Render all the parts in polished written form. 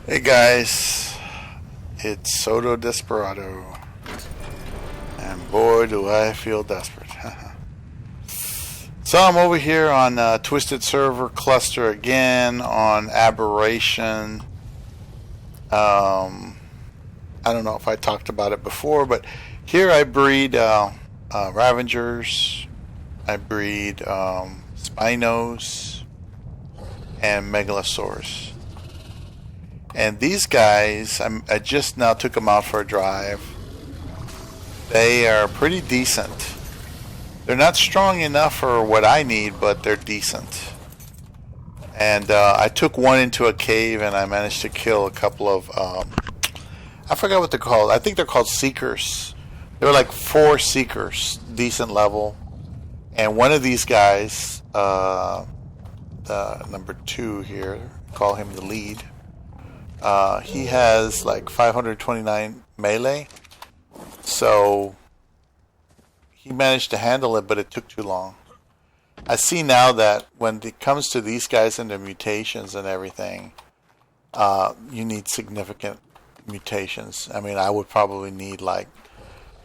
Hey guys, it's Soto Desperado, and boy do I feel desperate. So I'm over here on Twisted Server Cluster again on Aberration. I don't know if I talked about it before, but here I breed Ravengers, I breed Spinos, and Megalosaurus. And these guys, I just now took them out for a drive. They are pretty decent. They're not strong enough for what I need, but they're decent. And I took one into a cave and I managed to kill a couple of, I forgot what they're called. I think they're called Seekers. There were like 4 Seekers, decent level. And one of these guys, the number 2 here, call him the lead. He has like 529 melee, so he managed to handle it, but it took too long. I see now that when it comes to these guys and their mutations and everything, you need significant mutations. I mean, I would probably need like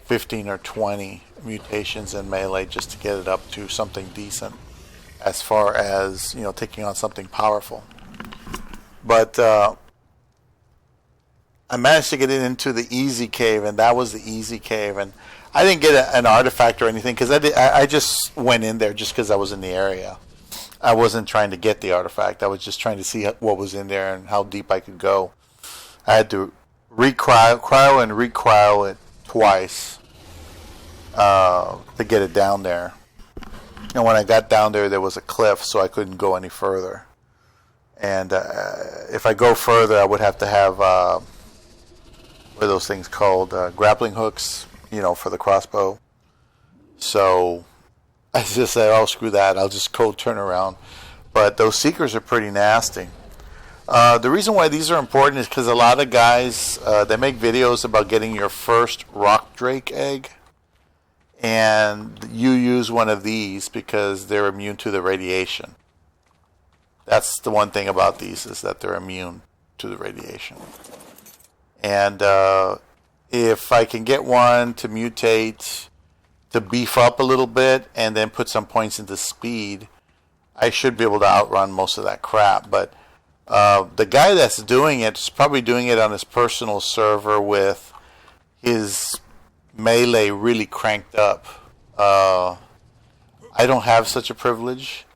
15 or 20 mutations in melee just to get it up to something decent as far as, you know, taking on something powerful. But I managed to get it into the easy cave, and that was the easy cave. And I didn't get an artifact or anything because I just went in there just because I was in the area. I wasn't trying to get the artifact. I was just trying to see what was in there and how deep I could go. I had to cryo and recryo it twice to get it down there. And when I got down there, there was a cliff, so I couldn't go any further. And if I go further, I would have to have what are those things called? Grappling hooks, you know, for the crossbow. So I just said, oh, screw that. I'll just go turn around. But those Seekers are pretty nasty. The reason why these are important is because a lot of guys, they make videos about getting your first rock drake egg. And you use one of these because they're immune to the radiation. That's the one thing about these, is that they're immune to the radiation. And if I can get one to mutate, to beef up a little bit, and then put some points into speed, I should be able to outrun most of that crap. But the guy that's doing it is probably doing it on his personal server with his melee really cranked up. I don't have such a privilege.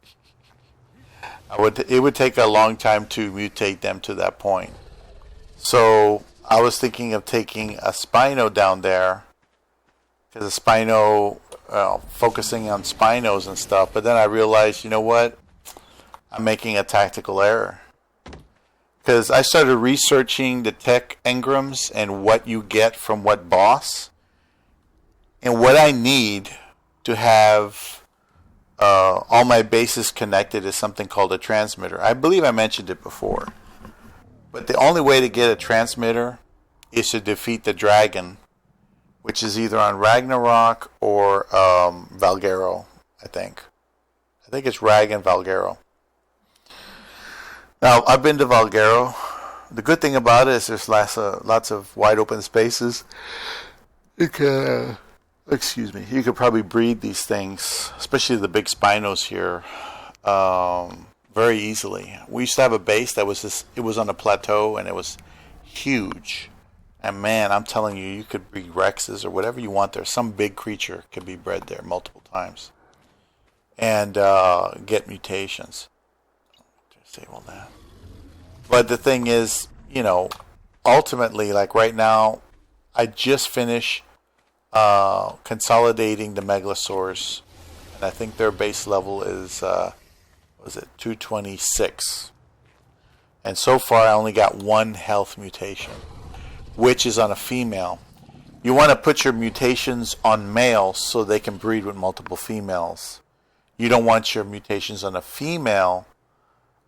It would take a long time to mutate them to that point. So I was thinking of taking a Spino down there, because a Spino, focusing on Spinos and stuff. But then I realized, you know what? I'm making a tactical error. Because I started researching the tech engrams and what you get from what boss. And what I need to have all my bases connected is something called a transmitter. I believe I mentioned it before. But the only way to get a transmitter is to defeat the dragon, which is either on Ragnarok or Valgero, I think. I think it's Rag and Valgero. Now, I've been to Valgero. The good thing about it is there's lots of wide open spaces. You could probably breed these things, especially the big Spinos here, very easily. We used to have a base that was it was on a plateau and it was huge. And man, I'm telling you, you could breed Rexes or whatever you want there. Some big creature could be bred there multiple times. And get mutations. Disable that. But the thing is, you know, ultimately, like right now, I just finished consolidating the Megalosaurus. And I think their base level is 226. And so far I only got 1 health mutation, which is on a female. You want to put your mutations on males so they can breed with multiple females. You don't want your mutations on a female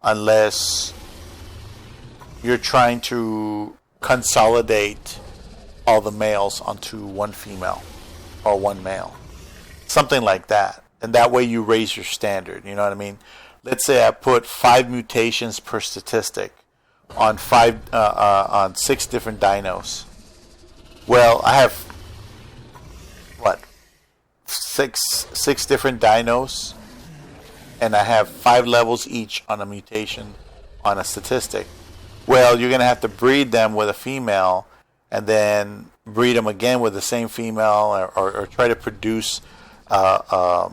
unless you're trying to consolidate all the males onto 1 female or 1 male. Something like that. And that way you raise your standard, you know what I mean? Let's say I put 5 mutations per statistic. on on 6 different dinos. Well, I have what, six different dinos, and I have 5 levels each on a mutation on a statistic. Well, you're going to have to breed them with a female, and then breed them again with the same female, or try to produce a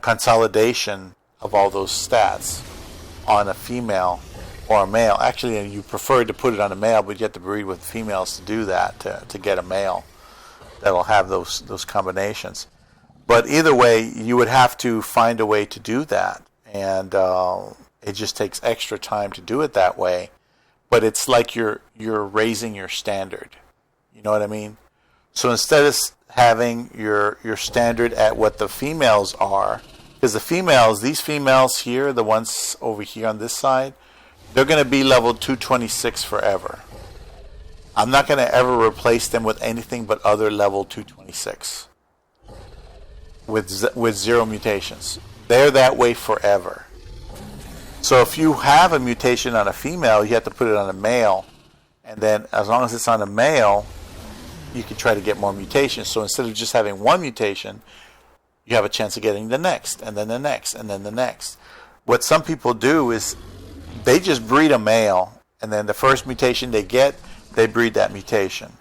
consolidation of all those stats on a female or a male. Actually, you prefer to put it on a male, but you have to breed with females to do that, to get a male that'll have those combinations. But either way, you would have to find a way to do that, and it just takes extra time to do it that way. But it's like you're raising your standard. You know what I mean? So instead of having your standard at what the females are, because these females here, the ones over here on this side, they're going to be level 226 forever. I'm not going to ever replace them with anything but other level 226 with 0 mutations. They're that way forever. So if you have a mutation on a female, you have to put it on a male, and then as long as it's on a male, you can try to get more mutations. So instead of just having 1 mutation, you have a chance of getting the next, and then the next, and then the next. What some people do is they just breed a male, and then the first mutation they get, they breed that mutation.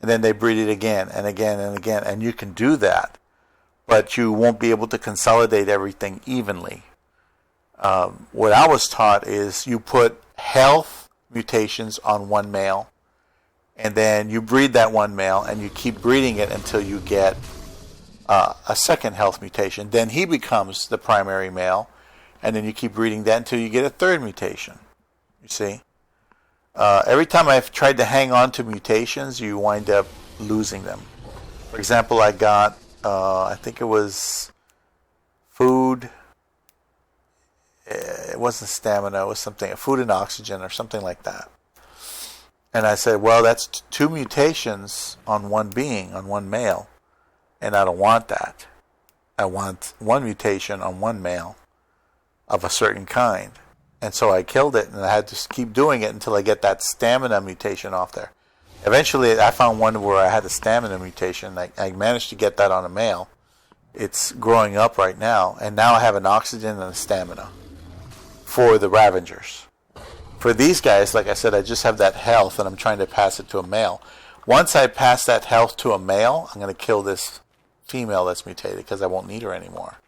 And then they breed it again, and again, and again, and you can do that. But you won't be able to consolidate everything evenly. What I was taught is you put health mutations on 1 male, and then you breed that 1 male, and you keep breeding it until you get a second health mutation. Then he becomes the primary male, and then you keep breeding that until you get a 3rd mutation. You see? Every time I've tried to hang on to mutations, you wind up losing them. For example, I got, I think it was food. It wasn't stamina, it was something, food and oxygen or something like that. And I said, well, that's 2 mutations on 1 being, on 1 male, and I don't want that. I want 1 mutation on 1 male of a certain kind. And so I killed it, and I had to keep doing it until I get that stamina mutation off there. Eventually, I found one where I had the stamina mutation. I managed to get that on a male. It's growing up right now, and now I have an oxygen and a stamina for the Ravengers. For these guys, like I said, I just have that health, and I'm trying to pass it to a male. Once I pass that health to a male, I'm going to kill this female that's mutated because I won't need her anymore.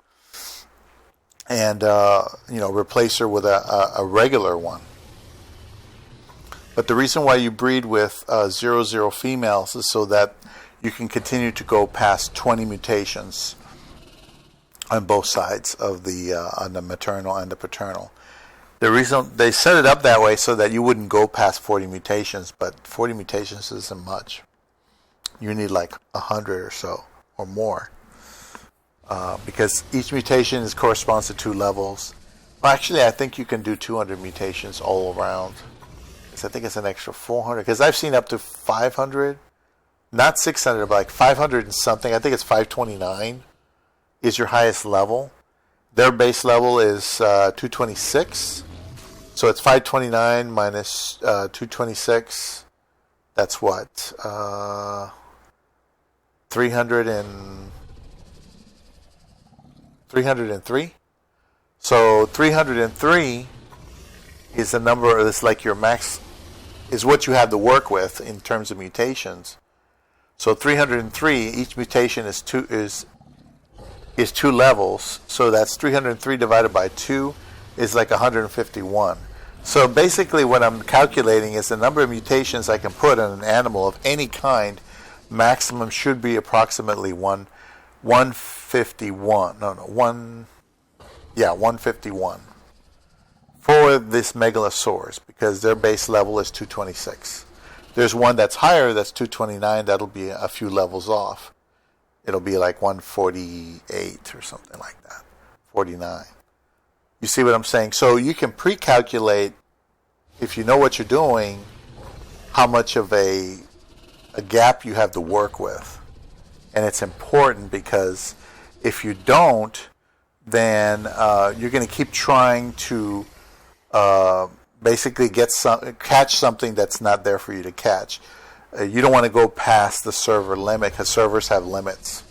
And, replace her with a regular one. But the reason why you breed with 00 females is so that you can continue to go past 20 mutations on both sides of on the maternal and the paternal. The reason they set it up that way so that you wouldn't go past 40 mutations, but 40 mutations isn't much. You need like 100 or so or more, because each mutation corresponds to 2 levels. Well, actually, I think you can do 200 mutations all around. I think it's an extra 400, because I've seen up to 500, not 600, but like 500 and something. I think it's 529 is your highest level. Their base level is 226. So it's 529 minus 226. That's what? 303? So 303 is the number, it's like your max, is what you have to work with in terms of mutations. So 303, each mutation is 2 levels. So that's 303 divided by 2 is like 151. So basically what I'm calculating is the number of mutations I can put on an animal of any kind. Maximum should be approximately 151. 151 for this Megalosaurus, because their base level is 226. There's one that's higher, that's 229. That'll be a few levels off. It'll be like 148 or something like that, 49. You see what I'm saying? So you can pre-calculate, if you know what you're doing, how much of a gap you have to work with. And it's important, because if you don't, then you're going to keep trying to basically catch something that's not there for you to catch. You don't want to go past the server limit because servers have limits.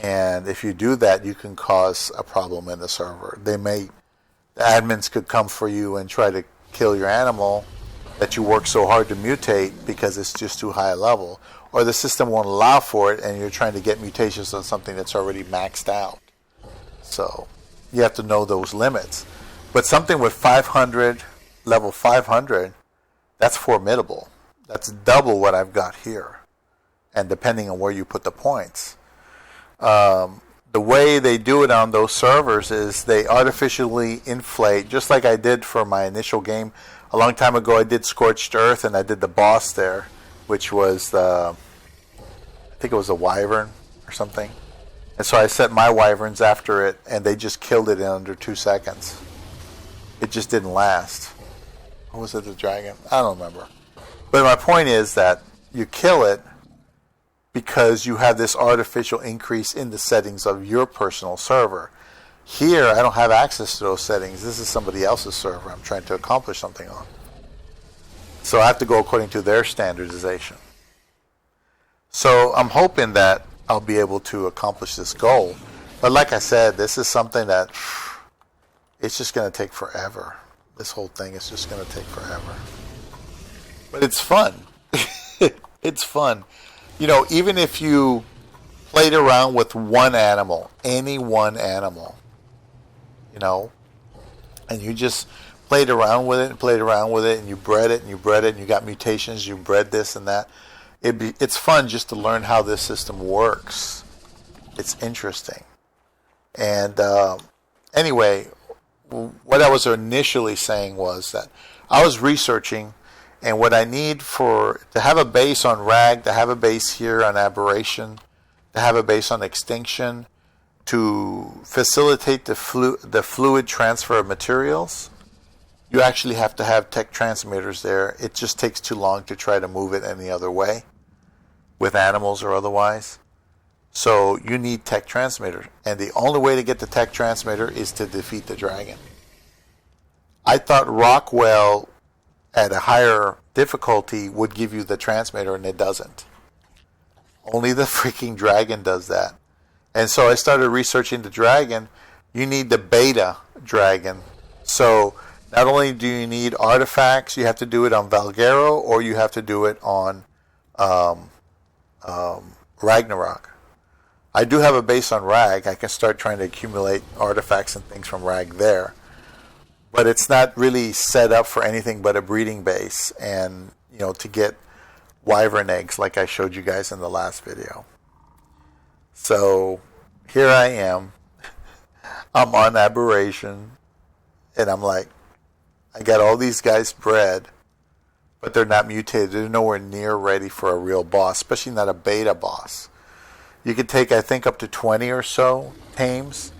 And if you do that, you can cause a problem in the server. The admins could come for you and try to kill your animal that you work so hard to mutate because it's just too high a level. Or the system won't allow for it and you're trying to get mutations on something that's already maxed out. So you have to know those limits. But something with 500, level 500, that's formidable. That's double what I've got here. And depending on where you put the points. The way they do it on those servers is they artificially inflate, just like I did for my initial game. A long time ago I did Scorched Earth and I did the boss there, which was I think it was a wyvern or something. And so I set my wyverns after it and they just killed it in under 2 seconds. It just didn't last. Or was it the dragon? I don't remember. But my point is that you kill it because you have this artificial increase in the settings of your personal server. Here, I don't have access to those settings. This is somebody else's server I'm trying to accomplish something on. So I have to go according to their standardization. So I'm hoping that I'll be able to accomplish this goal. But like I said, this is something that it's just going to take forever. This whole thing is just going to take forever. But it's fun. It's fun. You know, even if you played around with one animal, any one animal, you know, and you just played around with it and played around with it and you bred it and you bred it and you got mutations, you bred this and that. It's fun just to learn how this system works. It's interesting. And anyway, what I was initially saying was that I was researching, and what I need to have a base on RAG, to have a base here on Aberration, to have a base on Extinction, to facilitate the fluid transfer of materials, you actually have to have tech transmitters there. It just takes too long to try to move it any other way, with animals or otherwise. So you need tech transmitter. And the only way to get the tech transmitter is to defeat the dragon. I thought Rockwell at a higher difficulty would give you the transmitter, and it doesn't. Only the freaking dragon does that. And so I started researching the dragon. You need the beta dragon. So not only do you need artifacts, you have to do it on Valguero, or you have to do it on Ragnarok. I do have a base on Rag. I can start trying to accumulate artifacts and things from Rag there. But it's not really set up for anything but a breeding base and, you know, to get wyvern eggs like I showed you guys in the last video. So here I am. I'm on Aberration. And I'm like, I got all these guys bred, but they're not mutated. They're nowhere near ready for a real boss, especially not a beta boss. You could take, I think, up to 20 or so tames.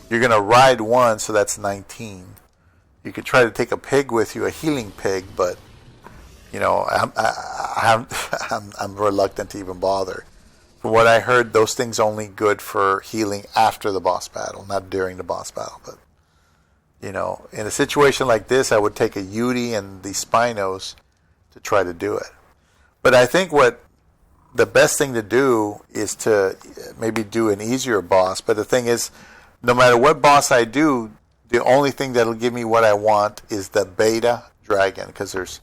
You're going to ride one, so that's 19. You could try to take a pig with you, a healing pig, but you know, I'm reluctant to even bother. From what I heard, those things only good for healing after the boss battle, not during the boss battle. But you know, in a situation like this, I would take a Yudi and the Spinos to try to do it. But I think what the best thing to do is to maybe do an easier boss. But the thing is, no matter what boss I do, the only thing that'll give me what I want is the beta dragon, because there's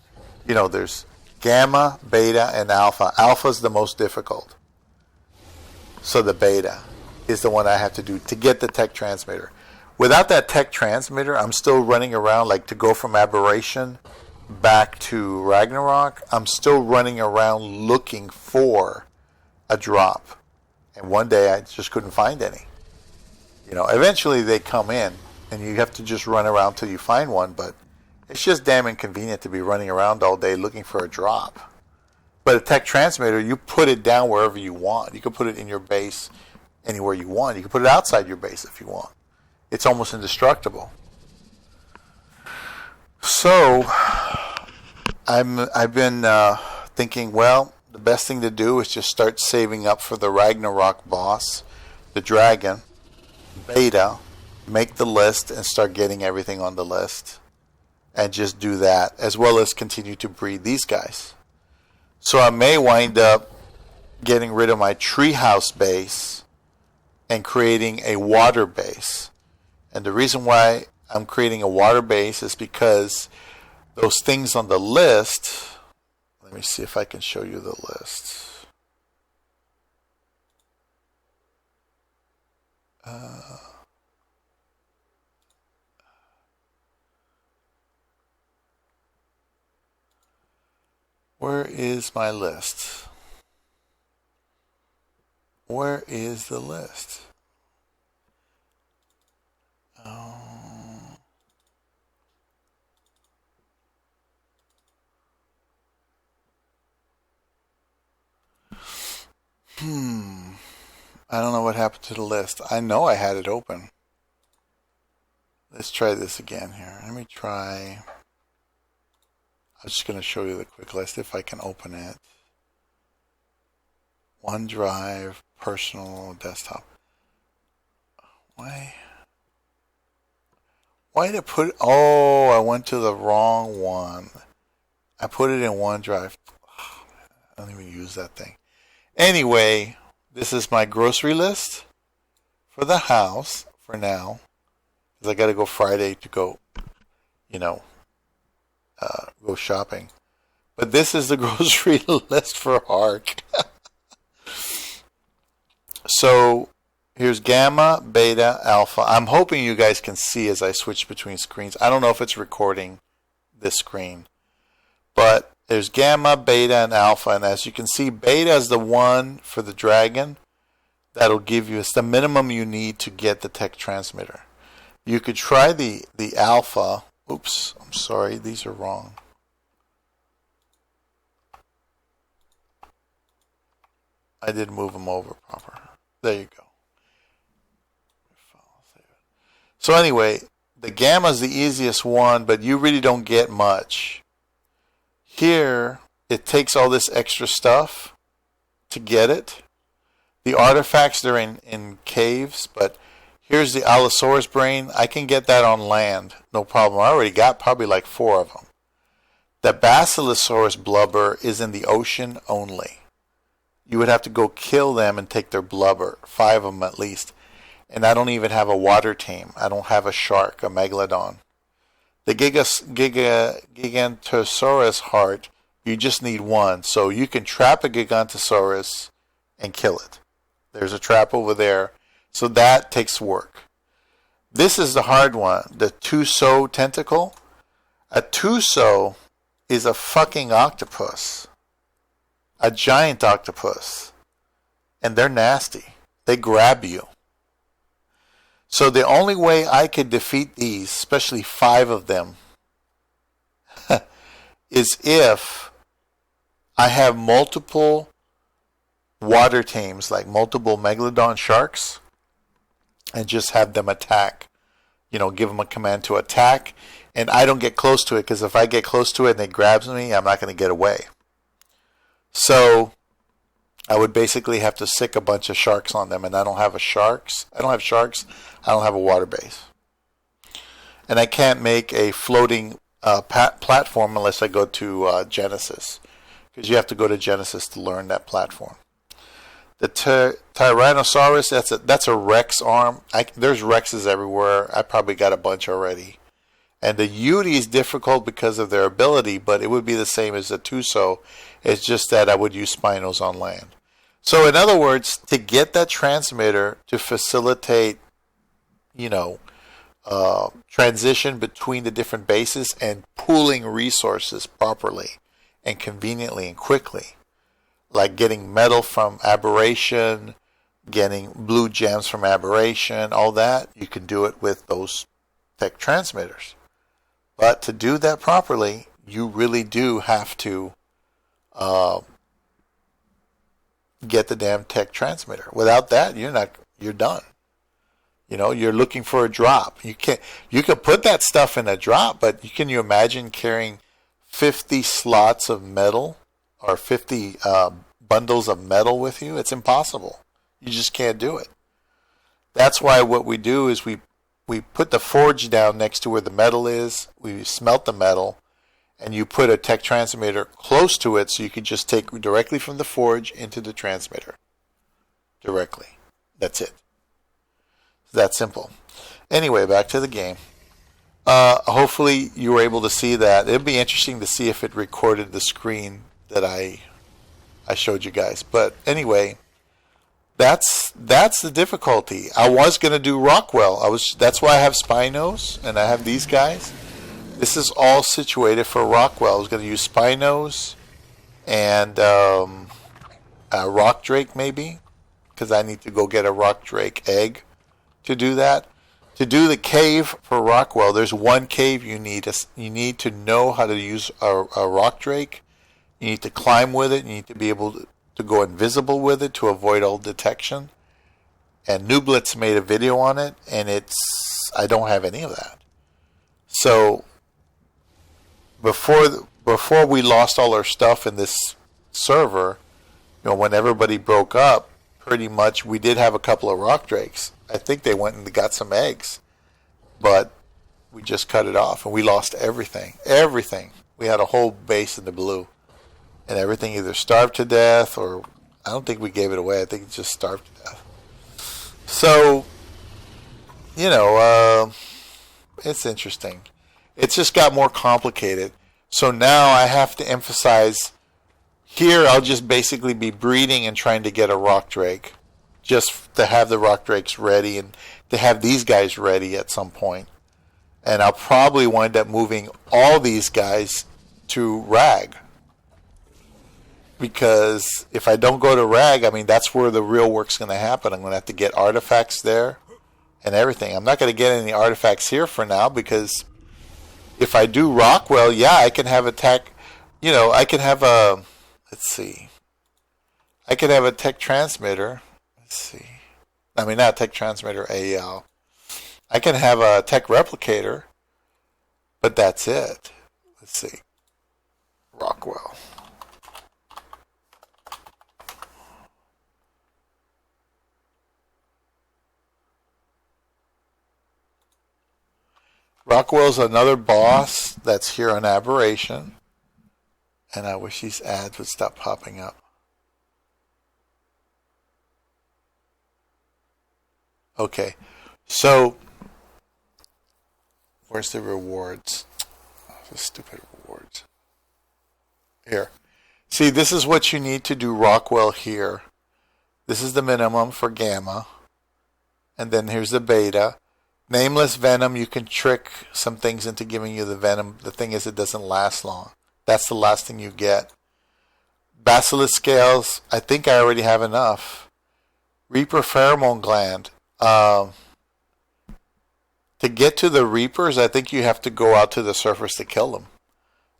gamma, beta, and alpha. Alpha's the most difficult. So the beta is the one I have to do to get the tech transmitter. Without that tech transmitter, I'm still running around, like to go from Aberration back to Ragnarok, I'm still running around looking for a drop. And one day I just couldn't find any. You know, eventually they come in, and you have to just run around till you find one, but it's just damn inconvenient to be running around all day looking for a drop. But a tech transmitter, you put it down wherever you want. You can put it in your base anywhere you want. You can put it outside your base if you want. It's almost indestructible. So I've been thinking, well, the best thing to do is just start saving up for the Ragnarok boss, the dragon, beta, make the list and start getting everything on the list. and just do that, as well as continue to breed these guys. So I may wind up getting rid of my treehouse base and creating a water base. And the reason why I'm creating a water base is because those things on the list, let me see if I can show you the list. Where is my list? Where is the list? Oh. I don't know what happened to the list. I know I had it open. Let's try this again here. Let me try. I'm just going to show you the quick list if I can open it. OneDrive, personal, desktop. Why did I put... Oh, I went to the wrong one. I put it in OneDrive. I don't even use that thing. Anyway, this is my grocery list for the house for now. Because I got to go Friday to go, go shopping. But this is the grocery list for ARC. So here's gamma, beta, alpha. I'm hoping you guys can see as I switch between screens. I don't know if it's recording this screen. But there's gamma, beta, and alpha. And as you can see, beta is the one for the dragon. That'll give you, it's the minimum you need to get the tech transmitter. You could try the alpha. Oops, I'm sorry, these are wrong. I didn't move them over proper. There you go. So anyway, the gamma is the easiest one, but you really don't get much. Here, it takes all this extra stuff to get it. The artifacts, they're in caves, but here's the Allosaurus Brain. I can get that on land, no problem. I already got probably like 4 of them. The Basilosaurus blubber is in the ocean only. You would have to go kill them and take their blubber, 5 of them at least. And I don't even have a water team. I don't have a shark, a megalodon. The Gigantosaurus heart, you just need 1. So you can trap a Gigantosaurus and kill it. There's a trap over there. So that takes work. This is the hard one, the Tuso tentacle. A Tuso is a fucking octopus. A giant octopus. And they're nasty. They grab you. So the only way I could defeat these, especially 5 of them, is if I have multiple water teams, like multiple megalodon sharks, and just have them attack. Give them a command to attack, and I don't get close to it, because if I get close to it and it grabs me, I'm not going to get away. So I would basically have to sick a bunch of sharks on them, and I don't have sharks. I don't have a water base. And I can't make a floating platform unless I go to Genesis, because you have to go to Genesis to learn that platform. The Tyrannosaurus, that's a Rex arm. There's Rexes everywhere. I probably got a bunch already. And the Yudi is difficult because of their ability, but it would be the same as the Tuso. It's just that I would use Spinos on land. So in other words, to get that transmitter to facilitate, transition between the different bases and pooling resources properly and conveniently and quickly, like getting metal from Aberration, getting blue gems from Aberration, all that, you can do it with those tech transmitters. But to do that properly, you really do have to get the damn tech transmitter. Without that, you're done. You're looking for a drop. You can put that stuff in a drop, but can you imagine carrying 50 slots of metal or 50 bundles of metal with you? It's impossible. You just can't do it. That's why what we do is we we put the forge down next to where the metal is. We smelt the metal, and you put a tech transmitter close to it so you can just take directly from the forge into the transmitter. Directly. That's it. It's that simple. Anyway, back to the game. Hopefully you were able to see that. It'd be interesting to see if it recorded the screen that I showed you guys. But anyway, that's the difficulty. I was going to do Rockwell. That's why I have Spinos and I have these guys. This is all situated for Rockwell. I was going to use Spinos and Rock Drake maybe, because I need to go get a Rock Drake egg to do that. To do the cave for Rockwell, there's one cave you need. You need to know how to use a Rock Drake. You need to climb with it. You need to be able to go invisible with it to avoid all detection. And Nooblets made a video on it, and I don't have any of that. So before we lost all our stuff in this server, when everybody broke up, pretty much we did have a couple of Rock Drakes. I think they went and got some eggs, but we just cut it off and we lost everything. Everything. We had a whole base in the blue, and everything either starved to death, or I don't think we gave it away. I think it just starved to death. So, it's interesting. It's just got more complicated. So now I have to emphasize here. I'll just basically be breeding and trying to get a Rock Drake, just to have the Rock Drakes ready and to have these guys ready at some point. And I'll probably wind up moving all these guys to Rag. Because if I don't go to Rag, that's where the real work's going to happen. I'm going to have to get artifacts there and everything. I'm not going to get any artifacts here for now, because if I do Rockwell, I can have a tech, I can have a, I could have a tech transmitter. Not a tech transmitter, I can have a tech replicator, but that's it. Let's see. Rockwell. Rockwell's another boss that's here on Aberration. And I wish these ads would stop popping up. Okay, so where's the rewards? The stupid rewards. Here. See, this is what you need to do Rockwell here. This is the minimum for Gamma. And then here's the Beta. Nameless Venom, you can trick some things into giving you the Venom. The thing is, it doesn't last long. That's the last thing you get. Basilisk Scales, I think I already have enough. Reaper Pheromone Gland. To get to the Reapers, I think you have to go out to the surface to kill them.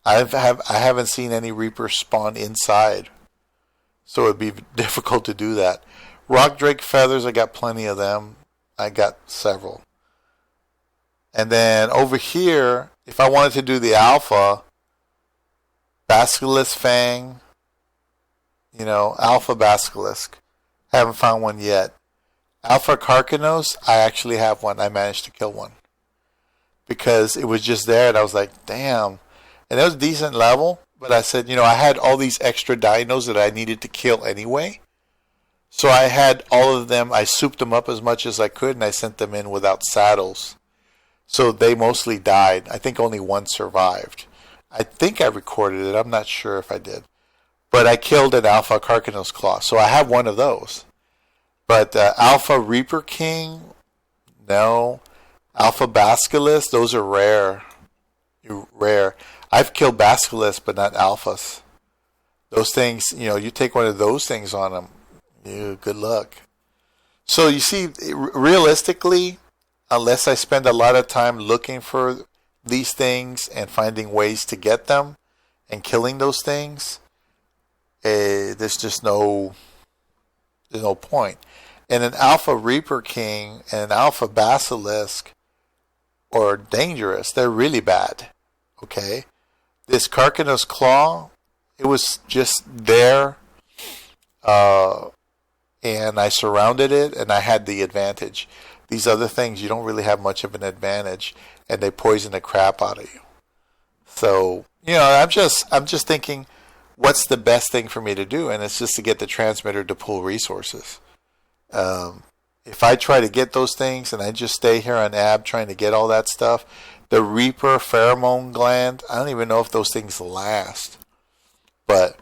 I haven't seen any Reapers spawn inside, so it'd be difficult to do that. Rock Drake Feathers, I got plenty of them. I got several. And then over here, if I wanted to do the Alpha, Basilisk Fang, Alpha Basilisk. Haven't found one yet. Alpha Carcanos, I actually have one. I managed to kill one. Because it was just there, and I was like, damn. And it was a decent level, but I said, I had all these extra dinos that I needed to kill anyway. So I had all of them. I souped them up as much as I could, and I sent them in without saddles. So they mostly died. I think only one survived. I think I recorded it. I'm not sure if I did. But I killed an Alpha Carcanos Claw. So I have one of those. But Alpha Reaper King, no. Alpha Basilisk, those are rare. Rare. I've killed Basilisk, but not Alphas. Those things, you take one of those things on them, good luck. So you see, realistically, unless I spend a lot of time looking for these things and finding ways to get them and killing those things, there's just no point. And an Alpha Reaper King and an Alpha Basilisk are dangerous. They're really bad. Okay? This Carcanos Claw, it was just there, and I surrounded it, and I had the advantage. these other things, you don't really have much of an advantage, and they poison the crap out of you. So, I'm just thinking, what's the best thing for me to do? And it's just to get the transmitter to pull resources. If I try to get those things and I just stay here on Ab trying to get all that stuff, the Reaper pheromone gland, I don't even know if those things last. But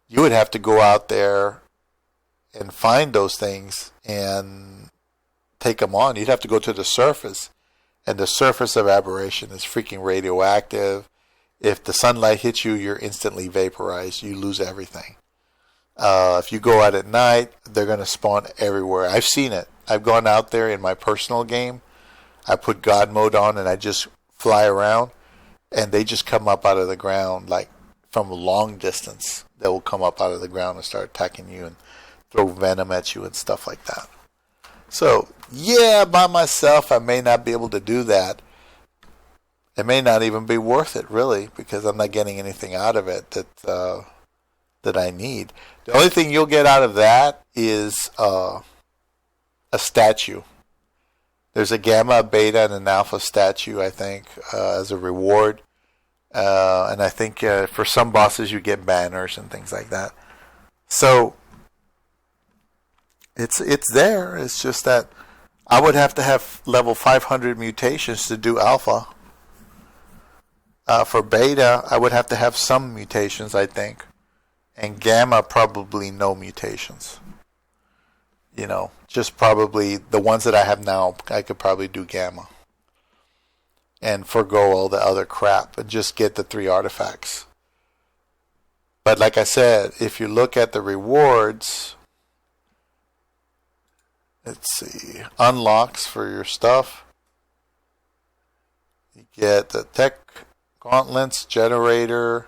you would have to go out there and find those things and take them on. You'd have to go to the surface. And the surface of Aberration is freaking radioactive. If the sunlight hits you, you're instantly vaporized. You lose everything. If you go out at night, they're going to spawn everywhere. I've seen it. I've gone out there in my personal game. I put God mode on and I just fly around. And they just come up out of the ground like from a long distance. They will come up out of the ground and start attacking you and throw venom at you and stuff like that. So, yeah, by myself, I may not be able to do that. It may not even be worth it, really, because I'm not getting anything out of it that I need. The only thing you'll get out of that is a statue. There's a gamma, a beta, and an alpha statue, I think, as a reward. And I think for some bosses you get banners and things like that. So it's there. It's just that I would have to have level 500 mutations to do alpha. For beta, I would have to have some mutations, I think. And gamma, probably no mutations. Just probably the ones that I have now, I could probably do gamma. And forgo all the other crap and just get the 3 artifacts. But like I said, if you look at the rewards, let's see, unlocks for your stuff. You get the tech gauntlets, generator,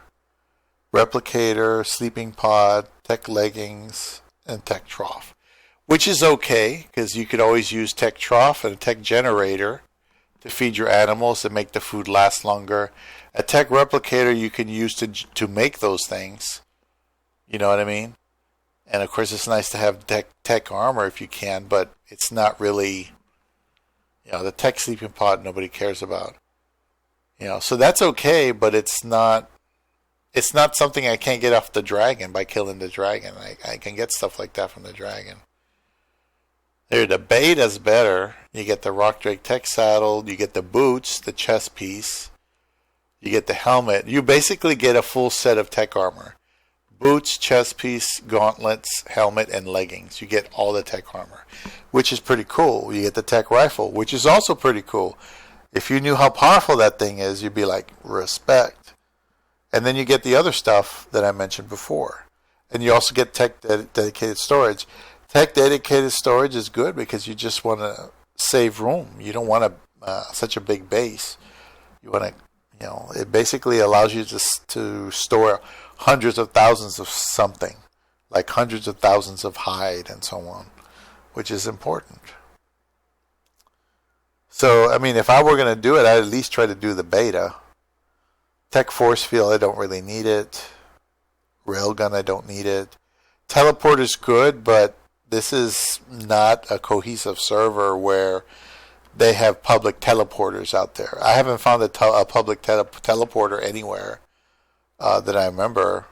replicator, sleeping pod, tech leggings, and tech trough. Which is okay, because you could always use tech trough and a tech generator to feed your animals and make the food last longer. A tech replicator you can use to make those things. You know what I mean? And of course it's nice to have tech armor if you can, but it's not really, the tech sleeping pod nobody cares about. So that's okay, but it's not something I can't get off the dragon by killing the dragon. I can get stuff like that from the dragon. There, the beta's better. You get the Rock Drake tech saddle, you get the boots, the chest piece, you get the helmet. You basically get a full set of tech armor. Boots, chest piece, gauntlets, helmet, and leggings. You get all the tech armor, which is pretty cool. You get the tech rifle, which is also pretty cool. If you knew how powerful that thing is, you'd be like, respect. And then you get the other stuff that I mentioned before. And you also get tech dedicated storage. Tech dedicated storage is good because you just want to save room. You don't want such a big base. You want to, it basically allows you to store hundreds of thousands of something, like hundreds of thousands of hide and so on, which is important. So, if I were going to do it, I'd at least try to do the beta. Tech force field, I don't really need it. Railgun, I don't need it. Teleport is good, but this is not a cohesive server where they have public teleporters out there. I haven't found a public teleporter anywhere that I remember,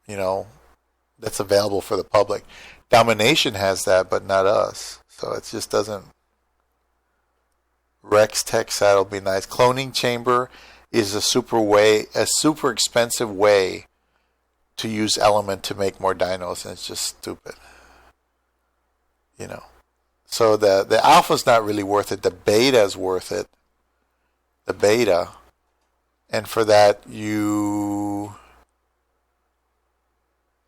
that's available for the public. Domination has that, but not us. So it just doesn't. Rex tech saddle would be nice. Cloning chamber is a super expensive way to use element to make more dinos, and it's just stupid. So the alpha's not really worth it. The beta is worth it. The beta. And for that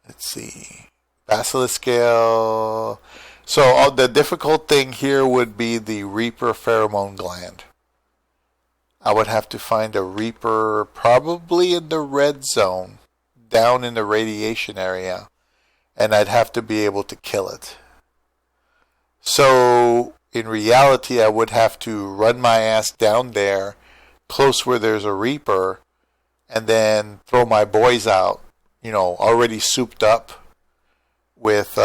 let's see, Basilisk scale. So the difficult thing here would be the Reaper pheromone gland. I would have to find a Reaper probably in the red zone, down in the radiation area, and I'd have to be able to kill it. So in reality, I would have to run my ass down there, close where there's a Reaper, and then throw my boys out, already souped up with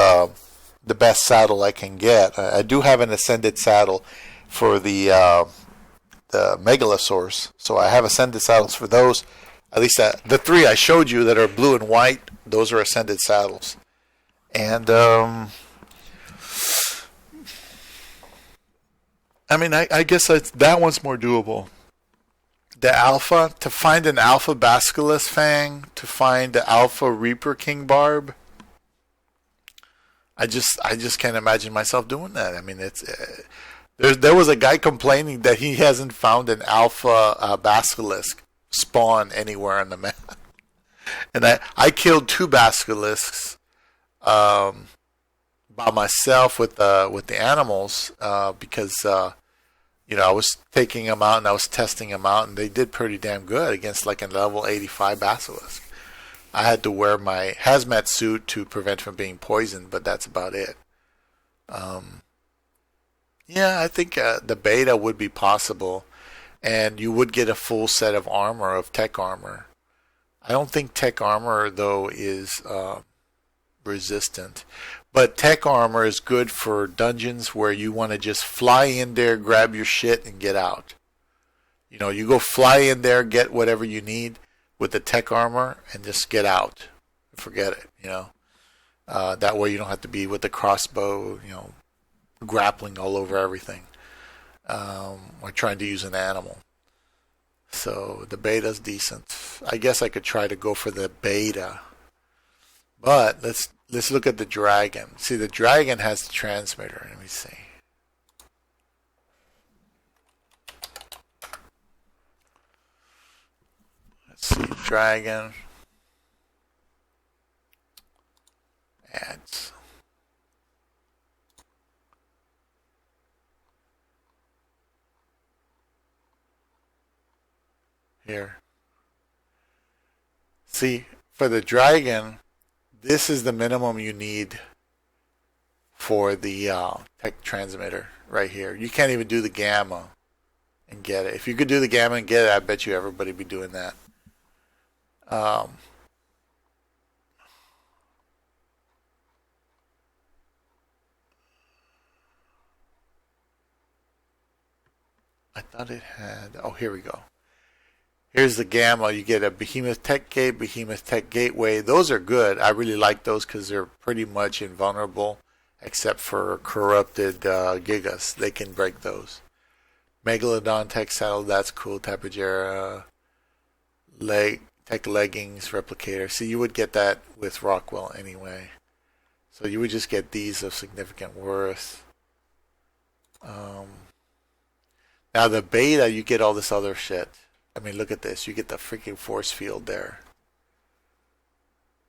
the best saddle I can get. I do have an ascended saddle for the Megalosaurus, so I have ascended saddles for those. At least the three I showed you that are blue and white, those are ascended saddles. And I mean, I guess that one's more doable. The alpha, to find an alpha basilisk fang, to find the alpha reaper king barb, I just can't imagine myself doing that. I mean, it's there was a guy complaining that he hasn't found an alpha basilisk spawn anywhere on the map, and I killed 2 basilisks by myself with the animals because I was taking them out and I was testing them out, and they did pretty damn good against like a level 85 basilisk. I had to wear my hazmat suit to prevent from being poisoned, but that's about it. Yeah, I think the beta would be possible, and you would get a full set of armor, of tech armor. I don't think tech armor, though, is resistant. But tech armor is good for dungeons where you want to just fly in there, grab your shit, and get out. You go fly in there, get whatever you need with the tech armor, and just get out. Forget it, That way you don't have to be with the crossbow, grappling all over everything. Or trying to use an animal. So the beta's decent. I guess I could try to go for the beta. But let's look at the dragon. See, the dragon has the transmitter. Let me see. Let's see, dragon. Ads. Here. See, for the dragon, this is the minimum you need for the tech transmitter right here. You can't even do the gamma and get it. If you could do the gamma and get it, I bet you everybody would be doing that. I thought it had... Oh, here we go. Here's the gamma. You get a Behemoth Tech Gate, Behemoth Tech Gateway. Those are good. I really like those because they're pretty much invulnerable except for corrupted Gigas. They can break those. Megalodon Tech Saddle, that's cool. Tapejara, Tech Leggings, Replicator. See, you would get that with Rockwell anyway. So you would just get these of significant worth. Now the beta, you get all this other shit. I mean, look at this. You get the freaking force field there.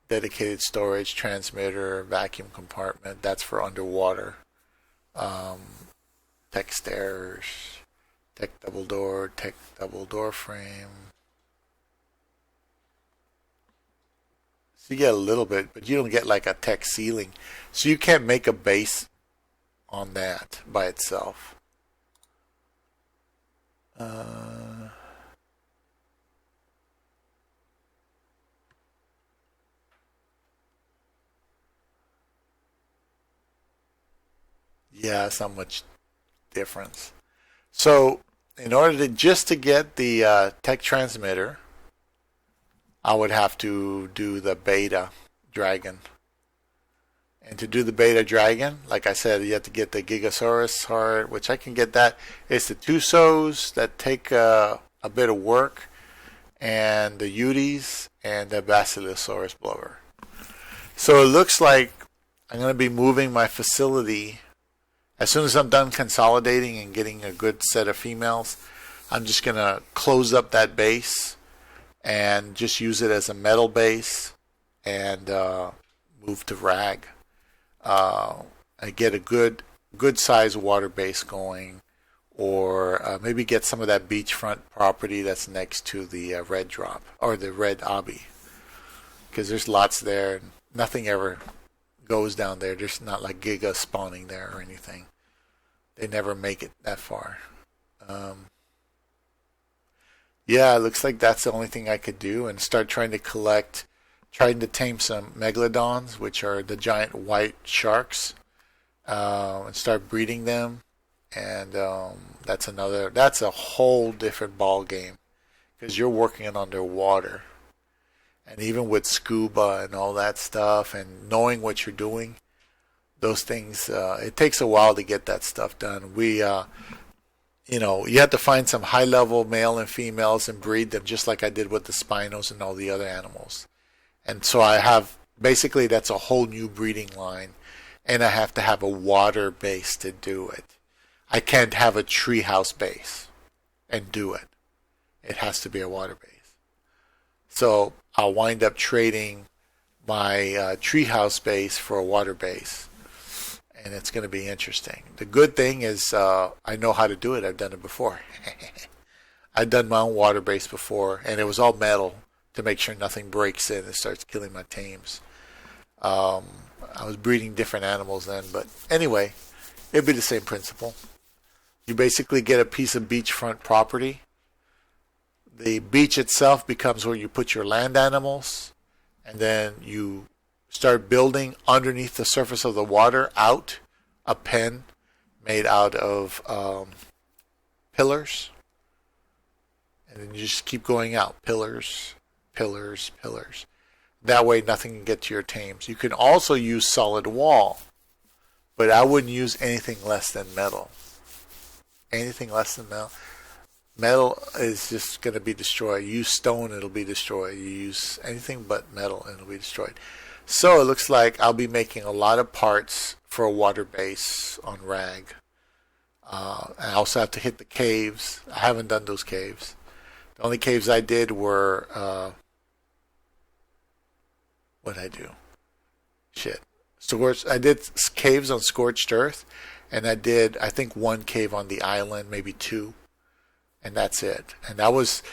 Dedicated storage, transmitter, vacuum compartment. That's for underwater. Tech stairs, tech double door frame. So you get a little bit, but you don't get like a tech ceiling. So you can't make a base on that by itself. Yeah, it's not much difference. So, in order to just to get the tech transmitter, I would have to do the beta dragon. And to do the beta dragon, like I said, you have to get the Gigasaurus heart, which I can get that. It's the Tusos that take a bit of work, and the Utis, and the Basilosaurus blower. So it looks like I'm going to be moving my facility. As soon as I'm done consolidating and getting a good set of females, I'm just going to close up that base and just use it as a metal base and move to rag. I get a good size water base going, or maybe get some of that beachfront property that's next to the red drop or the red obby, because there's lots there and nothing ever goes down there. There's not like Giga spawning there or anything. They never make it that far. Yeah, it looks like that's the only thing I could do, and start trying to tame some megalodons, which are the giant white sharks. and start breeding them. And that's a whole different ball game because you're working underwater. And even with scuba and all that stuff and knowing what you're doing, those things, it takes a while to get that stuff done. You have to find some high-level male and females and breed them just like I did with the Spinos and all the other animals. And so basically that's a whole new breeding line, and I have to have a water base to do it. I can't have a treehouse base and do it. It has to be a water base. So I'll wind up trading my treehouse base for a water base, and it's going to be interesting. The good thing is I know how to do it. I've done it before. I've done my own water base before, and it was all metal to make sure nothing breaks in and starts killing my tames. I was breeding different animals then, but anyway, it'd be the same principle. You basically get a piece of beachfront property. The beach itself becomes where you put your land animals, and then you start building underneath the surface of the water out a pen made out of pillars. And then you just keep going out. Pillars, pillars, pillars. That way nothing can get to your tames. You can also use solid wall, but I wouldn't use anything less than metal. Anything less than metal. Metal is just going to be destroyed. You use stone, it'll be destroyed. You use anything but metal, and it'll be destroyed. So it looks like I'll be making a lot of parts for a water base on rag. I also have to hit the caves. I haven't done those caves. The only caves I did were what did I do? I did caves on scorched earth, and I did, I think, one cave on the island, maybe two, and that's it. And that was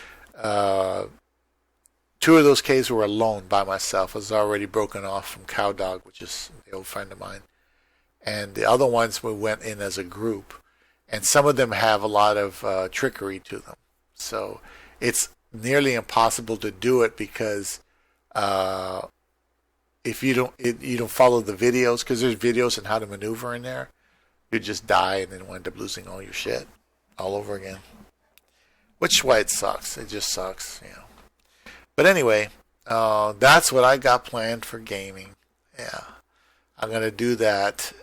two of those caves were alone by myself. I was already broken off from Cowdog, which is the old friend of mine, and the other ones we went in as a group. And some of them have a lot of trickery to them, so it's nearly impossible to do it because if you don't follow the videos, because there's videos on how to maneuver in there, you just die and then wind up losing all your shit all over again. Which is why it sucks. It just sucks, you know. But anyway, that's what I got planned for gaming. Yeah, I'm gonna do that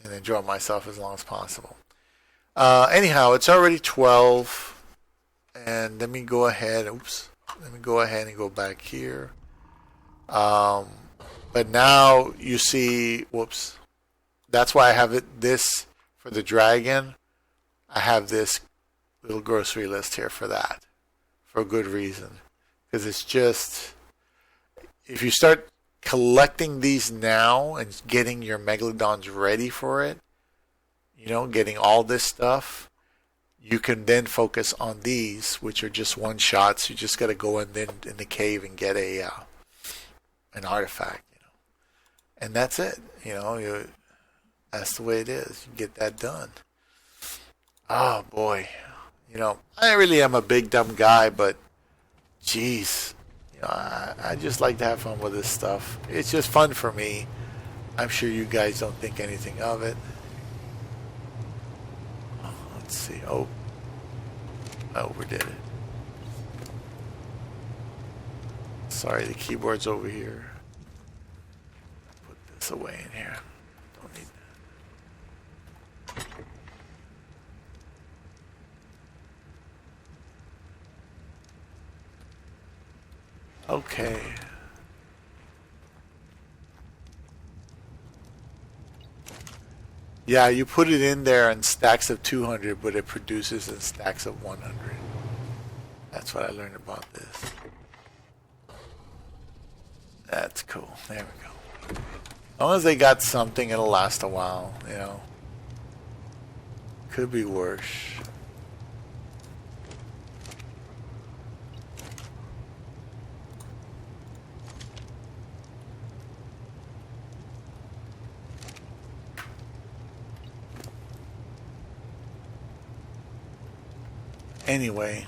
and enjoy myself as long as possible. Anyhow, it's already 12, and let me go ahead. Let me go ahead and go back here. But now you see, that's why I have this for the dragon. I have this little grocery list here for that, for a good reason. Because it's just, if you start collecting these now and getting your megalodons ready for it, you know, getting all this stuff, you can then focus on these, which are just one shots. You just got to go in the cave and get an artifact, you know, and that's it. You know, that's the way it is. You get that done. Oh boy, you know, I really am a big dumb guy, but geez, you know, I just like to have fun with this stuff. It's just fun for me. I'm sure you guys don't think anything of it. Let's see. Oh, I overdid it. Sorry, the keyboard's over here. Put this away in here. Don't need that. Okay. Yeah, you put it in there in stacks of 200, but it produces in stacks of 100. That's what I learned about this. That's cool. There we go. As long as they got something, it'll last a while, you know. Could be worse. Anyway,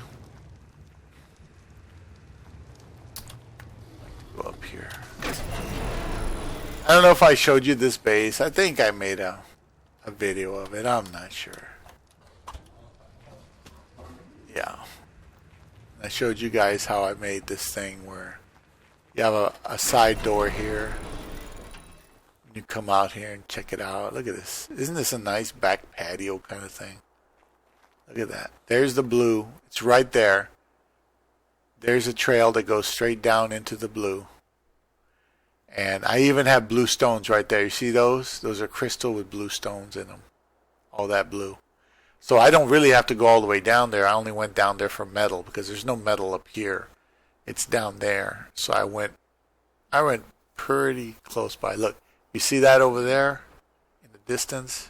go up here. I don't know if I showed you this base. I think I made a a video of it. I'm not sure. Yeah. I showed you guys how I made this thing where you have a side door here. You come out here and check it out. Look at this. Isn't this a nice back patio kind of thing? Look at that. There's the blue. It's right there. There's a trail that goes straight down into the blue. And I even have blue stones right there. You see those? Those are crystal with blue stones in them. All that blue. So I don't really have to go all the way down there. I only went down there for metal because there's no metal up here. It's down there. So I went pretty close by. Look, you see that over there in the distance?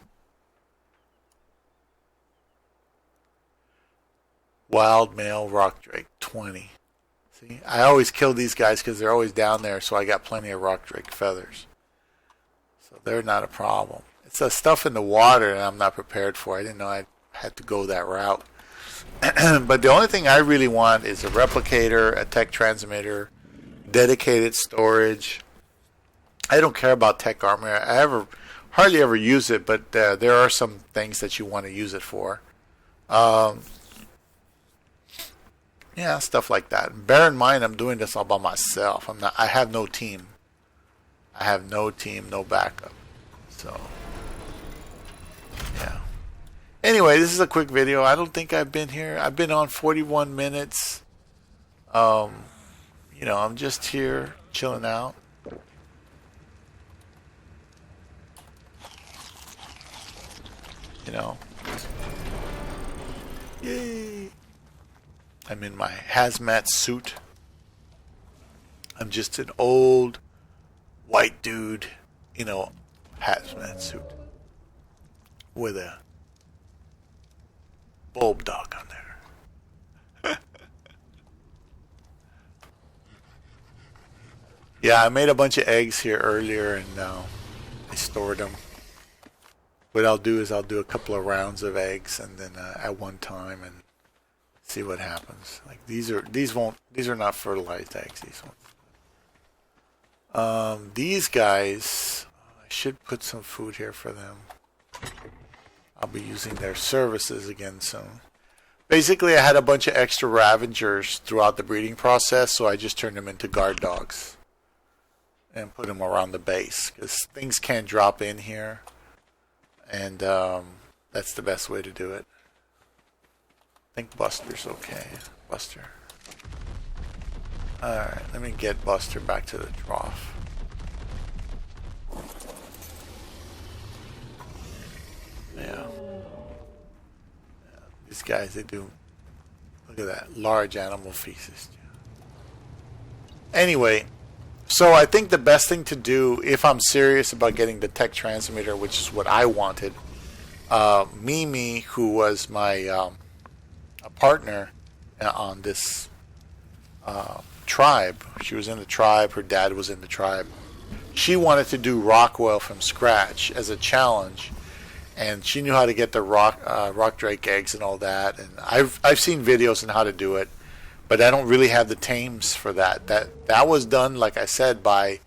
Wild male rock drake, 20. See, I always kill these guys because they're always down there, so I got plenty of rock drake feathers. So they're not a problem. It's the stuff in the water that I'm not prepared for. I didn't know I had to go that route. But the only thing I really want is a replicator, a tech transmitter, dedicated storage. I don't care about tech armor. I hardly ever use it, but there are some things that you want to use it for. Yeah, stuff like that. And bear in mind, I'm doing this all by myself. I have no team. I have no team, no backup. So, yeah. Anyway, this is a quick video. I don't think I've been here. I've been on 41 minutes. I'm just here chilling out. Yay. I'm in my hazmat suit. I'm just an old white dude, hazmat suit with a bulb dog on there. Yeah, I made a bunch of eggs here earlier and I stored them. What I'll do is I'll do a couple of rounds of eggs and then at one time and see what happens. Like these are not fertilized eggs. These guys, I should put some food here for them. I'll be using their services again soon. Basically, I had a bunch of extra Ravengers throughout the breeding process, so I just turned them into guard dogs and put them around the base because things can't drop in here, and that's the best way to do it. I think Buster's okay. Buster. Alright, let me get Buster back to the trough. Yeah. These guys, they do. Look at that. Large animal feces. Anyway, so I think the best thing to do, if I'm serious about getting the tech transmitter, which is what I wanted, Mimi, who was my a partner on this tribe. She was in the tribe. Her dad was in the tribe. She wanted to do Rockwell from scratch as a challenge, and she knew how to get the rock drake eggs and all that. And I've seen videos on how to do it, but I don't really have the tames for that. That was done, like I said, by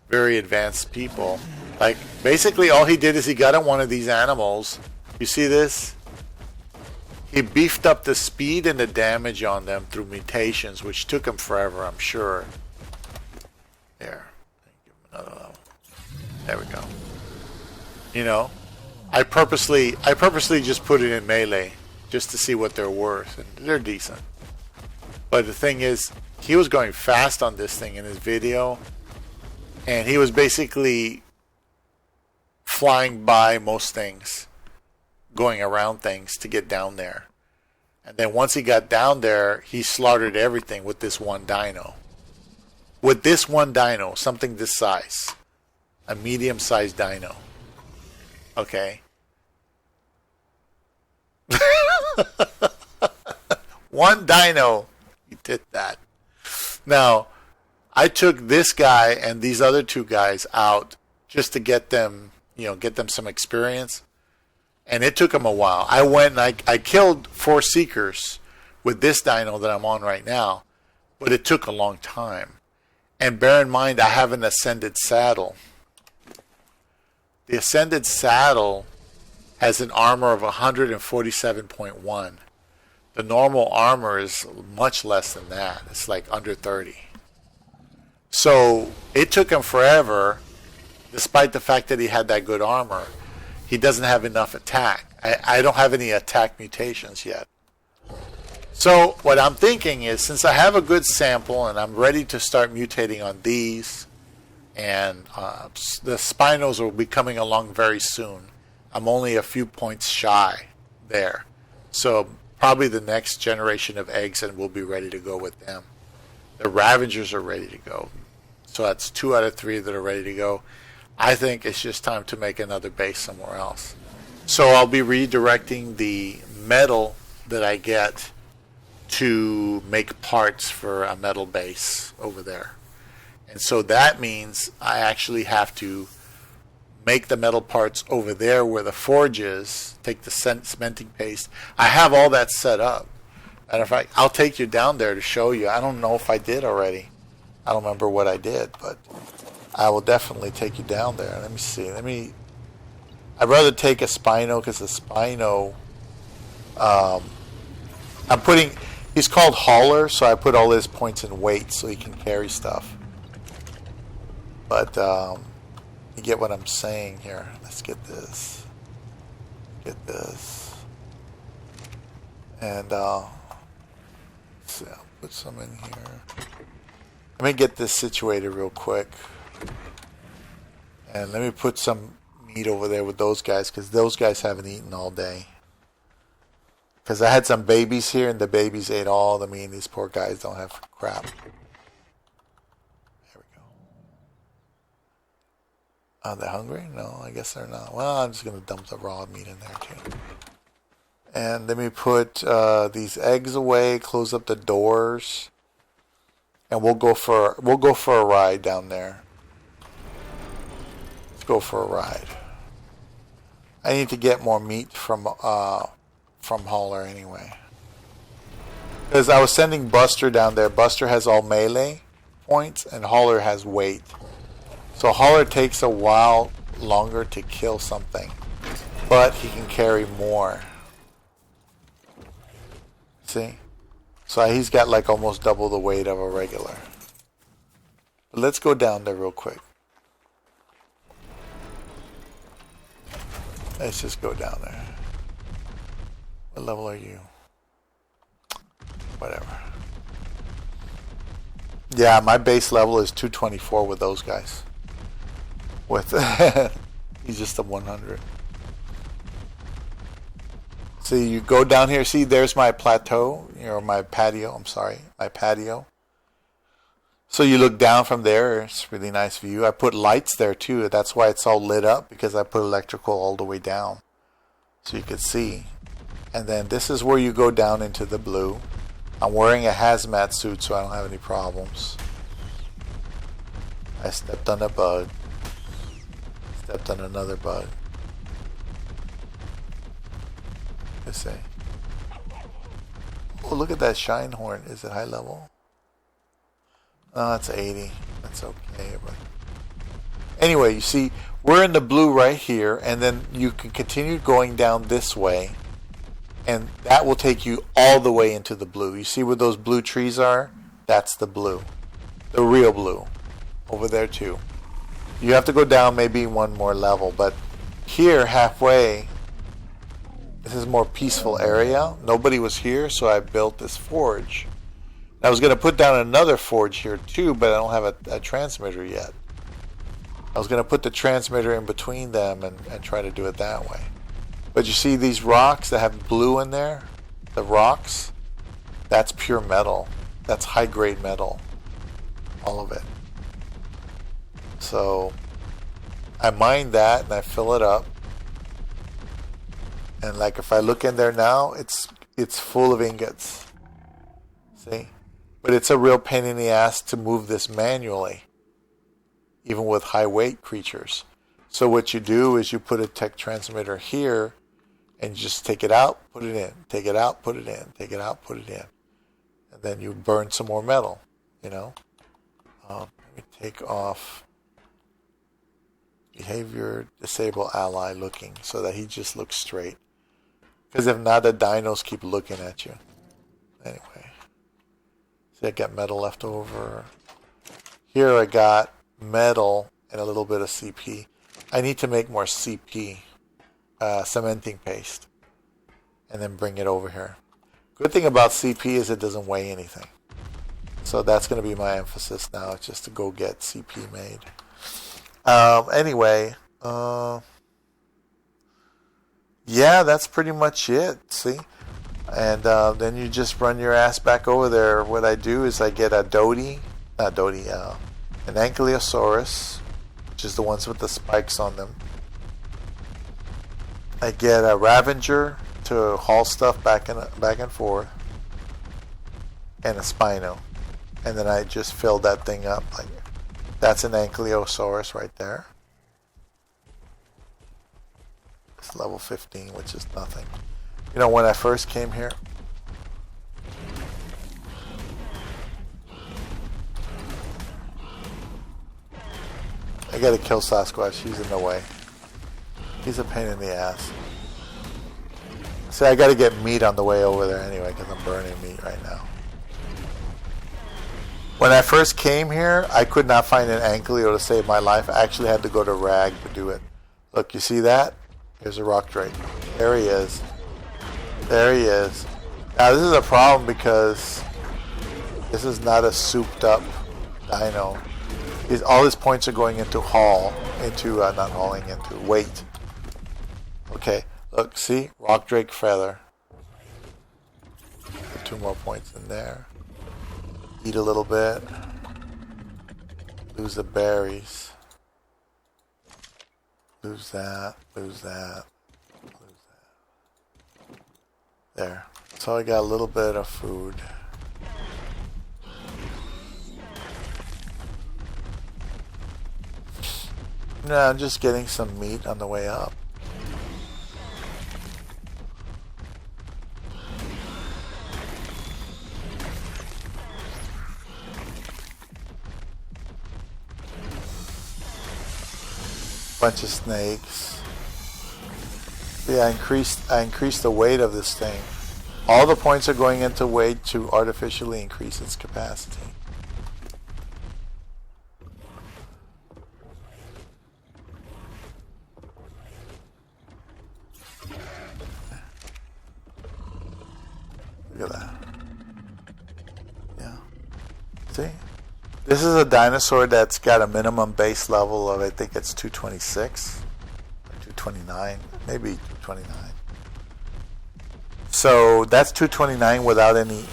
very advanced people. Like basically, all he did is he got on one of these animals. You see this? He beefed up the speed and the damage on them through mutations, which took him forever, I'm sure. There. Give him another level. There we go. I purposely just put it in melee just to see what they're worth, and they're decent. But the thing is, he was going fast on this thing in his video, and he was basically flying by most things, going around things to get down there. And then once he got down there, he slaughtered everything with this one dino. With this one dino, something this size. A medium-sized dino. Okay. One dino. He did that. Now, I took this guy and these other two guys out just to get them, get them some experience. And it took them a while. I went and I killed 4 seekers with this dino that I'm on right now. But it took a long time. And bear in mind, I have an ascended saddle. The ascended saddle has an armor of 147.1. The normal armor is much less than that. It's like under 30. So it took him forever, despite the fact that he had that good armor. He doesn't have enough attack. I don't have any attack mutations yet. So what I'm thinking is, since I have a good sample and I'm ready to start mutating on these, and the Spinos will be coming along very soon. I'm only a few points shy there. So probably the next generation of eggs, and we'll be ready to go with them. The Ravengers are ready to go. So that's 2 out of 3 that are ready to go. I think it's just time to make another base somewhere else. So I'll be redirecting the metal that I get to make parts for a metal base over there. And so that means I actually have to make the metal parts over there where the forge is, take the cementing paste. I have all that set up. Matter of fact, I'll take you down there to show you. I don't know if I did already. I don't remember what I did, but I will definitely take you down there. Let me see. I'd rather take a Spino, because the Spino, he's called Hauler, so I put all his points in weight so he can carry stuff. But you get what I'm saying here. Let's get this. Get this. And let's see, I'll put some in here. Let me get this situated real quick. And let me put some meat over there with those guys, because those guys haven't eaten all day. Because I had some babies here, and the babies ate all the meat, and these poor guys don't have crap. Are they hungry? No, I guess they're not. Well, I'm just going to dump the raw meat in there too. And let me put these eggs away, close up the doors, and we'll go for a ride down there. Let's go for a ride. I need to get more meat from Hauler anyway. Because I was sending Buster down there. Buster has all melee points, and Hauler has weight. So Hauler takes a while longer to kill something, but he can carry more. See? So he's got like almost double the weight of a regular. But let's go down there real quick. Let's just go down there. What level are you? Whatever. Yeah, my base level is 224 with those guys. With he's just a 100. See, you go down here. See, there's my plateau, or my patio. I'm sorry, my patio. So you look down from there. It's a really nice view. I put lights there too. That's why it's all lit up, because I put electrical all the way down, so you could see. And then this is where you go down into the blue. I'm wearing a hazmat suit, so I don't have any problems. I stepped on a bug. Stepped on another bug. Let's see. Oh, look at that shine horn. Is it high level? Oh, that's 80. That's okay. But anyway, you see, we're in the blue right here, and then you can continue going down this way, and that will take you all the way into the blue. You see where those blue trees are? That's the blue. The real blue. Over there too. You have to go down maybe one more level, but here halfway, this is a more peaceful area. Nobody was here, so I built this forge. I was going to put down another forge here too, but I don't have a transmitter yet. I was going to put the transmitter in between them and try to do it that way. But you see these rocks that have blue in there? The rocks? That's pure metal. That's high grade metal. All of it. So I mine that and I fill it up. And like if I look in there now, it's full of ingots. See? But it's a real pain in the ass to move this manually, even with high weight creatures. So what you do is you put a tech transmitter here and you just take it out, put it in, take it out, put it in, take it out, put it in. And then you burn some more metal, you know. Let me take off. We behavior disable ally looking so that he just looks straight. Because if not, the dinos keep looking at you. Anyway. See, I got metal left over. Here I got metal and a little bit of CP. I need to make more CP, cementing paste, and then bring it over here. Good thing about CP is it doesn't weigh anything. So that's going to be my emphasis now, just to go get CP made. Anyway, yeah, that's pretty much it, see? And then you just run your ass back over there. What I do is I get a an Ankylosaurus, which is the ones with the spikes on them. I get a Ravager to haul stuff back and forth, and a Spino. And then I just fill that thing up. Like, that's an Ankylosaurus right there. It's level 15, which is nothing. You know, when I first came here, I gotta kill Sasquatch. He's in the way. He's a pain in the ass. See, I gotta get meat on the way over there anyway, because I'm burning meat right now. When I first came here, I could not find an Ankylo to save my life. I actually had to go to Rag to do it. Look, you see that? Here's a rock drake. There he is. There he is. Now, this is a problem because this is not a souped up dino. All his points are going into not hauling, into weight. Okay, look, see? Rock drake feather. Put 2 more points in there. Eat a little bit. Lose the berries. Lose that. Lose that. Lose that. There. So I got a little bit of food. No, I'm just getting some meat on the way up. Bunch of snakes. Yeah, I increased the weight of this thing. All the points are going into weight to artificially increase its capacity. Look at that. Yeah. See? This is a dinosaur that's got a minimum base level of, I think it's 226 or 229, maybe 229. So that's 229 without any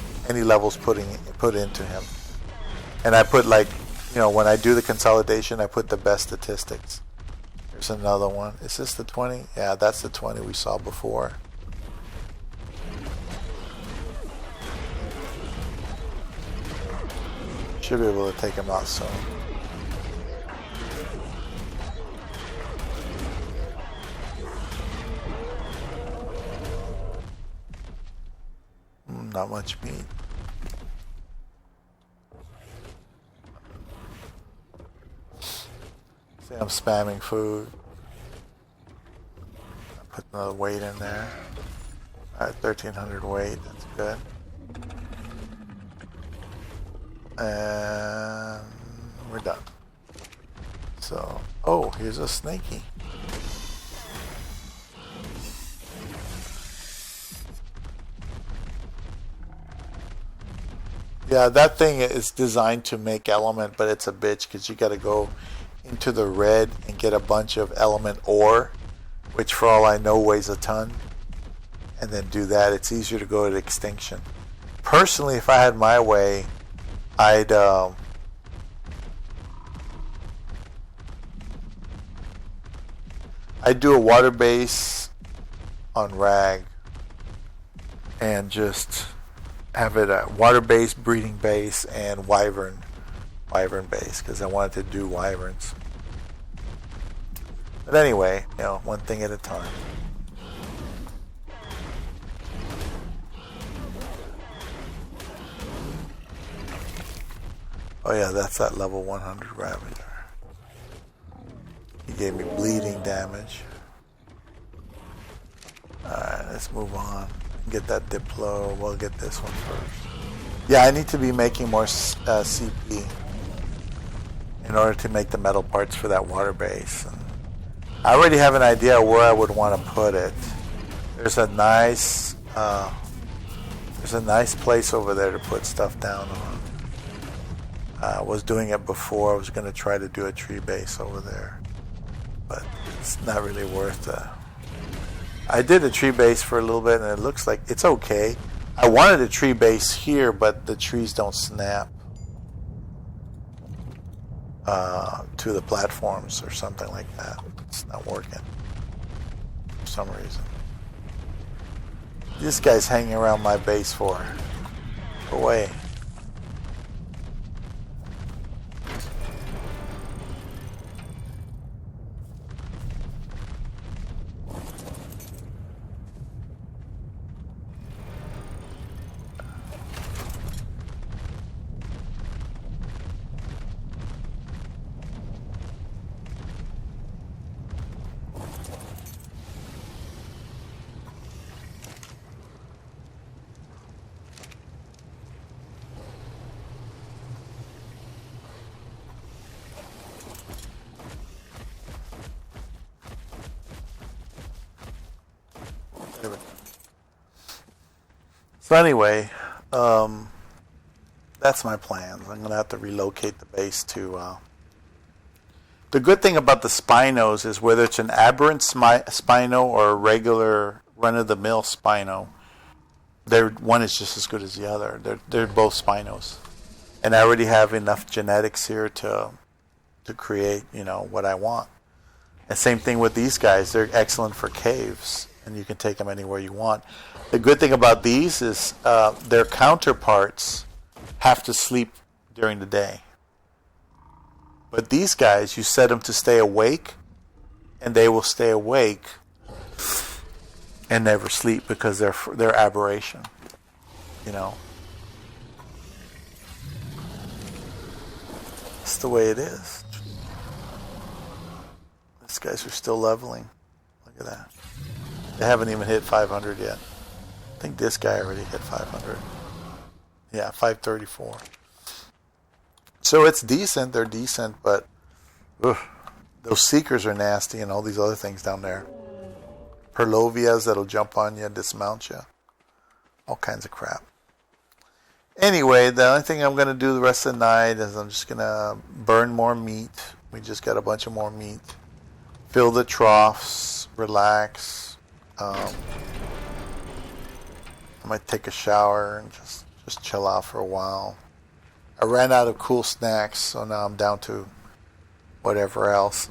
levels put into him. And I put, like, you know, when I do the consolidation, I put the best statistics. Here's another one. Is this the 20? Yeah, that's the 20 we saw before. Should be able to take him out soon. Not much meat. See, I'm spamming food. I put another weight in there. Alright, 1300 weight, that's good. And we're done. So, oh, here's a snaky. Yeah, that thing is designed to make element, but it's a bitch because you got to go into the red and get a bunch of element ore, which for all I know weighs a ton, and then do that. It's easier to go to extinction. Personally, if I had my way, I'd do a water base on Rag and just have it a water base, breeding base, and wyvern base because I wanted to do wyverns. But anyway, you know, one thing at a time. Oh yeah, that's that level 100 Ravager. He gave me bleeding damage. Alright, let's move on. Get that Diplo. We'll get this one first. Yeah, I need to be making more CP in order to make the metal parts for that water base. And I already have an idea where I would want to put it. There's a nice place over there to put stuff down on. I was doing it before. I was going to try to do a tree base over there, but it's not really worth it. I did a tree base for a little bit, and it looks like it's okay. I wanted a tree base here, but the trees don't snap to the platforms or something like that. It's not working for some reason. This guy's hanging around my base for. Go away. So anyway, that's my plan. I'm going to have to relocate the base to... The good thing about the Spinos is whether it's an aberrant Spino or a regular run-of-the-mill Spino, one is just as good as the other. They're both Spinos. And I already have enough genetics here to create, what I want. And same thing with these guys. They're excellent for caves, and you can take them anywhere you want. The good thing about these is their counterparts have to sleep during the day. But these guys, you set them to stay awake, and they will stay awake and never sleep because they're aberration. It's the way it is. These guys are still leveling. Look at that. They haven't even hit 500 yet. I think this guy already hit 500. Yeah, 534. So it's decent. They're decent, but those seekers are nasty and all these other things down there. Perlovias that'll jump on you and dismount you. All kinds of crap. Anyway, the only thing I'm going to do the rest of the night is I'm just going to burn more meat. We just got a bunch of more meat. Fill the troughs. Relax. I might take a shower and just chill out for a while. I ran out of cool snacks, so now I'm down to whatever else.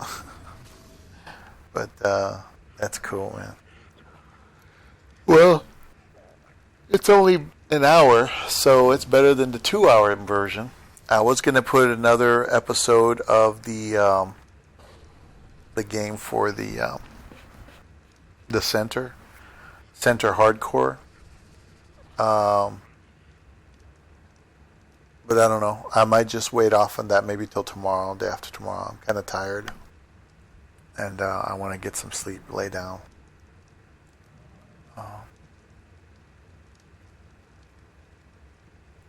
But that's cool, man. Well, it's only an hour, so it's better than the 2-hour version. I was going to put another episode of the game for the center hardcore. But I don't know. I might just wait off on that maybe till tomorrow, day after tomorrow. I'm kind of tired. And I want to get some sleep, lay down.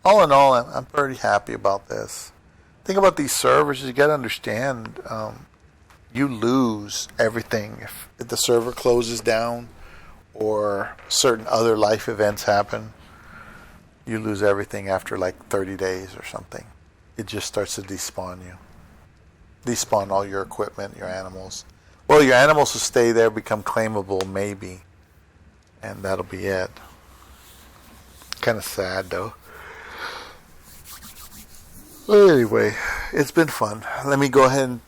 All in all, I'm pretty happy about this. Think about these servers. You got to understand, you lose everything if the server closes down or certain other life events happen. You lose everything after like 30 days or something. It just starts to despawn you. Despawn all your equipment, your animals. Well, your animals will stay there, become claimable maybe. And that'll be it. Kind of sad though. Well, anyway, it's been fun. Let me go ahead and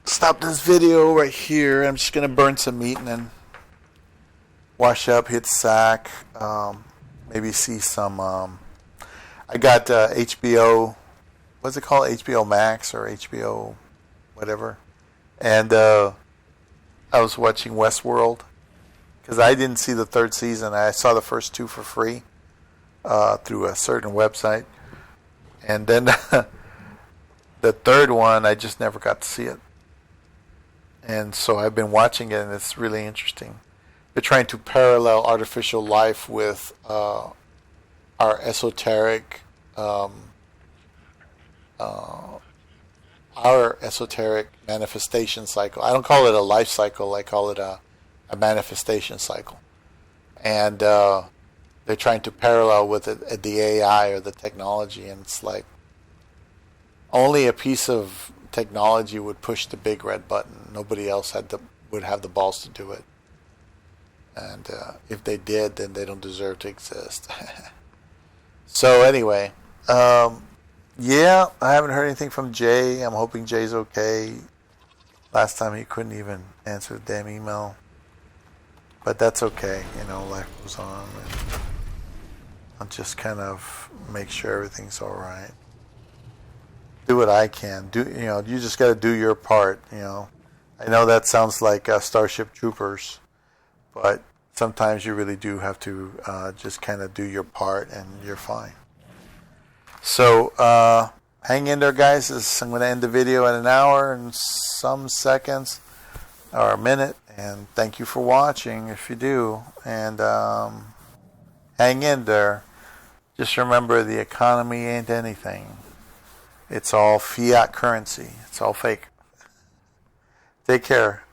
stop this video right here. I'm just going to burn some meat and then wash up, hit sack. Maybe see some... I got HBO... What's it called? HBO Max or HBO whatever. And I was watching Westworld. Because I didn't see the third season. I saw the first two for free through a certain website. And then the third one, I just never got to see it. And so I've been watching it, and it's really interesting. They're trying to parallel artificial life with our esoteric, our esoteric manifestation cycle. I don't call it a life cycle. I call it a manifestation cycle. And they're trying to parallel with it, the AI or the technology, and it's like only a piece of technology would push the big red button. Nobody else would have the balls to do it. And if they did, then they don't deserve to exist. So anyway, yeah, I haven't heard anything from Jay. I'm hoping Jay's okay. Last time he couldn't even answer the damn email. But that's okay. Life goes on. And I'll just kind of make sure everything's all right. Do what I can. You just got to do your part. I know that sounds like Starship Troopers, but sometimes you really do have to just kind of do your part, and you're fine. So hang in there, guys. I'm going to end the video at an hour and some seconds or a minute, and thank you for watching if you do. And hang in there. Just remember, the economy ain't anything. It's all fiat currency. It's all fake. Take care.